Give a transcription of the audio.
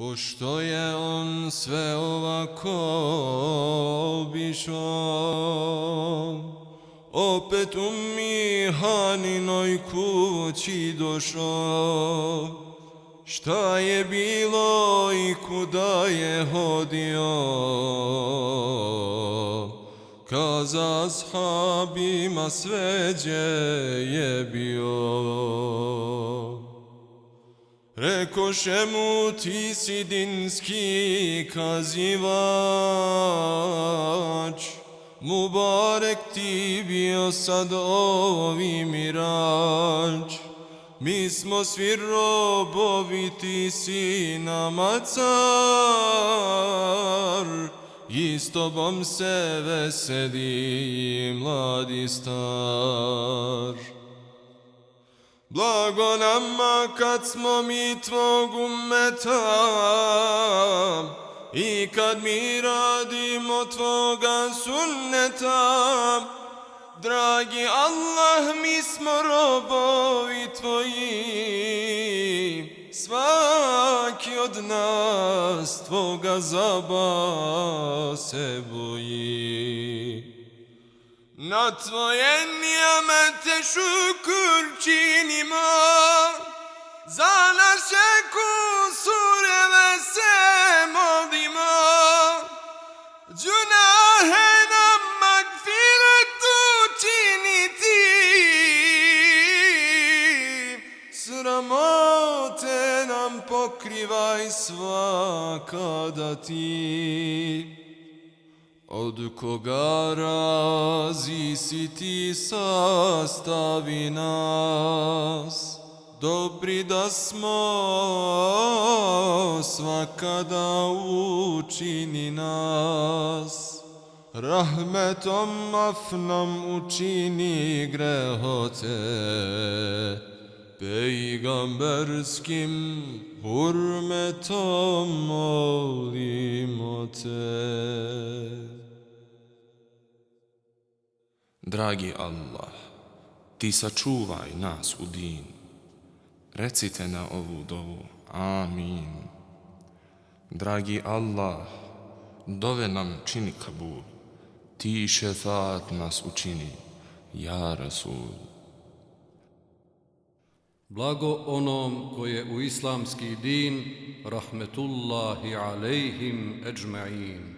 Pošto je on sve ovako obišao, opet u Mihaninoj kući došao. Šta je bilo i kuda je hodio, kaza ashabima sve gdje je bio. Rekoše mu, ti si dinski kazivač, Mubarek ti bio sad ovi mirač. Mi smo svi robovi, ti si nama car, i s tobom se veseli mlad i star. Blago nama kad smo mi tvog ummeta, i kad mi radimo tvoga sunneta. Dragi Allah, mi smo robovi tvoji, svaki od nas tvoga zaba se boji. Na tvoje nijamete šukur činimo, za naše kusureve se molimo. Džunahe nam magfiretu činiti, sramote nam pokrivaj svakada ti. Od koga razi si ti sastavi nas, dobri da smo svakada učini nas. Rahmetom af nam učini grehote, pejgamberskim hurmetom molimo te. Dragi Allah, ti sačuvaj nas u din. Recite na ovu dovu, amin. Dragi Allah, dove nam čini kabul, ti šefat nas učini, ja Rasul. Blago onom koje u islamski din, rahmetullahi alejhim ejma'in.